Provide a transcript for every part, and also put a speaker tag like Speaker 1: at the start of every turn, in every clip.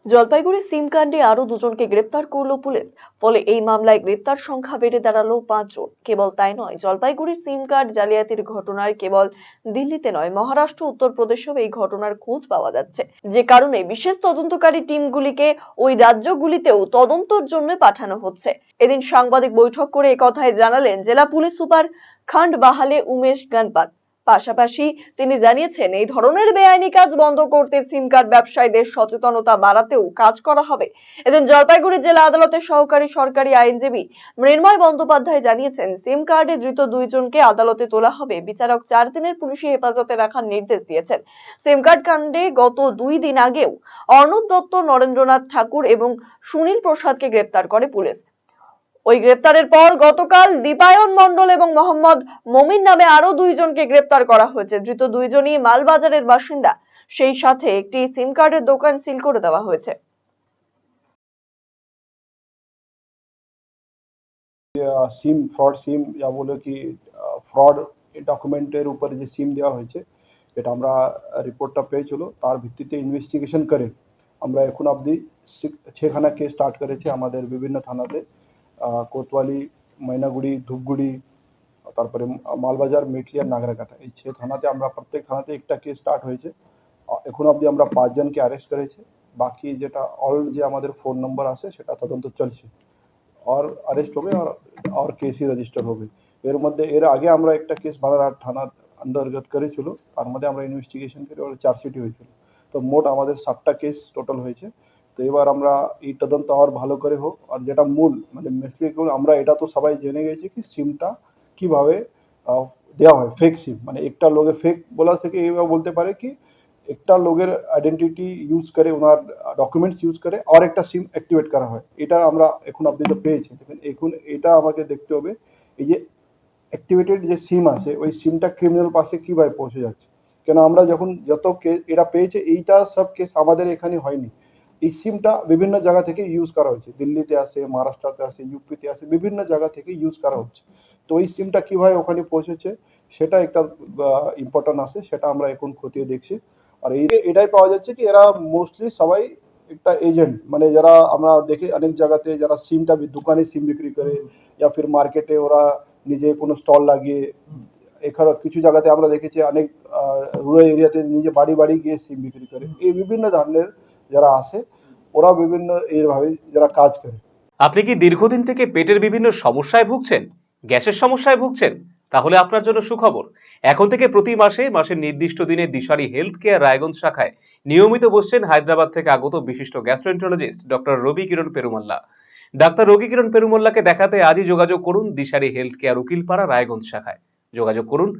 Speaker 1: জলপাইগুড়ি সিম কাণ্ডে আরো দুজনকে গ্রেপ্তার করলো পুলিশ। ফলে এই মামলায় গ্রেপ্তার সংখ্যা বেড়ে দাঁড়ালো 5 জন। কেবল তাই নয়, জলপাইগুড়ির সিম কার্ড জালিয়াতির ঘটনায় কেবল দিল্লিতে নয়, মহারাষ্ট্র, উত্তরপ্রদেশেও এই ঘটনার খোঁজ পাওয়া যাচ্ছে, যে কারণে বিশেষ তদন্তকারী টিমগুলিকে ওই রাজ্যগুলিতেও তদন্তের জন্য পাঠানো হচ্ছে। এদিন সাংবাদিক বৈঠক করে একথাই জানালেন জেলা পুলিশ সুপার খান্ডবাহালে উমেশ গণপত। পাশাপাশি তিনি জানিয়েছেন, এই ধরনের বেআইনি কাজ বন্ধ করতে সিম কার্ড ব্যবসায়ীদের সচেতনতা বাড়াতেও কাজ করা হবে। এদিন জলপাইগুড়ি জেলা আদালতের সহকারী সরকারি আইনজীবী মৃন্ময় বন্দ্যোপাধ্যায় জানিয়েছেন, সিম কার্ডে ধৃত 2জনকে আদালতে তোলা হবে। বিচারক 4 দিনের পুলিশি হেফাজতে রাখার নির্দেশ দিয়েছেন। সিম কার্ড কাণ্ডে গত 2 দিন আগেও অর্ণব দত্ত, নরেন্দ্রনাথ ঠাকুর এবং সুনীল প্রসাদকে গ্রেপ্তার করে পুলিশ। ওই গ্রেপ্তারের পর গতকাল দীপায়ন মণ্ডল এবং মোহাম্মদ মমিন নামে আরো 2জনকে গ্রেপ্তার করা হয়েছে। ধৃত 2জনই মালবাজারের বাসিন্দা। সেই সাথে একটি সিম কার্ডের দোকান সিল করে দেওয়া হয়েছে।
Speaker 2: সিম ফ্রড সিম যা বলে কি ফ্রড ডকুমেন্টের উপরে যে সিম দেওয়া হয়েছে, এটা আমরা রিপোর্টটা পেয়েছিল, তার ভিত্তিতে ইনভেস্টিগেশন করে আমরা এখন অবধি 6খানা কেস স্টার্ট করেছি আমাদের বিভিন্ন থানাতে। কোতওয়ালি, ময়নাগুড়ি, ধূপগুড়ি, তারপরে মালবাজার, মেটলি আর নাগরাকাটা, এই 6 থানাতে আমরা প্রত্যেক থানাতে একটা কেস স্টার্ট হয়েছে। এখন অবধি আমরা 5 জনকে অ্যারেস্ট করেছি। বাকি যেটা অল যে আমাদের ফোন নম্বর আছে সেটা তদন্ত চলছে, और अरेस्ट हो गए और केस ही रजिस्टर हो गई। এর মধ্যে এর আগে আমরা একটা কেস বালারহাট থানা অন্তর্গত করেছিল, তার মধ্যে আমরা ইনভেস্টিগেশন করে ওর চার্জশিটই হয়েছিল। তো মোট আমাদের 7টা কেস টোটাল হয়েছে। তো এবার আমরা এই তদন্ত আর ভালো করে হোক, আর যেটা মূল মানে মেসলি আমরা এটা তো সবাই জেনে গেছি কি সিমটা কিভাবে দেওয়া হয়, ফেক সিম। মানে একটা লোকের ফেক বলা থেকে এইভাবে বলতে পারে কি একটা লোকের আইডেন্টিটি ইউজ করে, ওনার ডকুমেন্টস ইউজ করে আর একটা সিম অ্যাক্টিভেট করা হয়। এটা আমরা এখন আপনি তো পেয়েছি, এখন এটা আমাকে দেখতে হবে এই যে অ্যাক্টিভেটেড যে সিম আছে ওই সিমটা ক্রিমিনাল পাশে কীভাবে পৌঁছে যাচ্ছে। কেন আমরা যখন যত কেস এটা পেয়েছে, এইটা সব কেস আমাদের এখানে হয়নি। এই সিমটা বিভিন্ন জায়গা থেকে ইউজ করা হচ্ছে, দিল্লিতে আসে, মহারাষ্ট্রতে আসে, ইউপিতে আসে, বিভিন্ন জায়গা থেকে ইউজ করা হচ্ছে। তো ওই সিমটা কীভাবে ওখানে পৌঁছেছে সেটা একটা ইম্পর্টেন্ট আছে, সেটা আমরা এখন খতিয়ে দেখছি। আর এটাই পাওয়া যাচ্ছে কি এরা মোস্টলি সবাই একটা এজেন্ট, মানে যারা আমরা দেখি অনেক জায়গাতে যারা সিমটা দোকানে সিম বিক্রি করে, या फिर মার্কেটে ওরা নিজে কোনো স্টল লাগিয়ে, এখানে কিছু জায়গাতে আমরা দেখেছি অনেক রুরাল এরিয়াতে নিজে বাড়ি বাড়ি গিয়ে সিম বিক্রি করে। এই বিভিন্ন ধরনের যারা আসে ওরা বিভিন্ন এইভাবে যারা কাজ করে।
Speaker 3: আপনি কি দীর্ঘদিন থেকে পেটের বিভিন্ন সমস্যায় ভুগছেন, গ্যাসের সমস্যায় ভুগছেন? তাহলে আপনার জন্য সুখবর। এখন থেকে প্রতি মাসের নির্দিষ্ট দিনে দিশারি হেলথ কেয়ার রায়গঞ্জ শাখায় নিয়মিত বসছেন হায়দ্রাবাদ থেকে আগত বিশিষ্ট গ্যাস্ট্রোএন্টারোলজিস্ট ডক্টর রবি কিরণ পেরুমাল্লা। ডাক্তার রবি কিরণ পেরুমাল্লাকে দেখাতে আজই যোগাযোগ করুন দিশারি হেলথ কেয়ার উকিলপাড়া রায়গঞ্জ শাখায়। যোগাযোগ করুন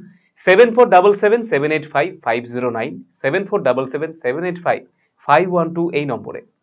Speaker 3: 7477785509, 7477785512 এই নম্বরে।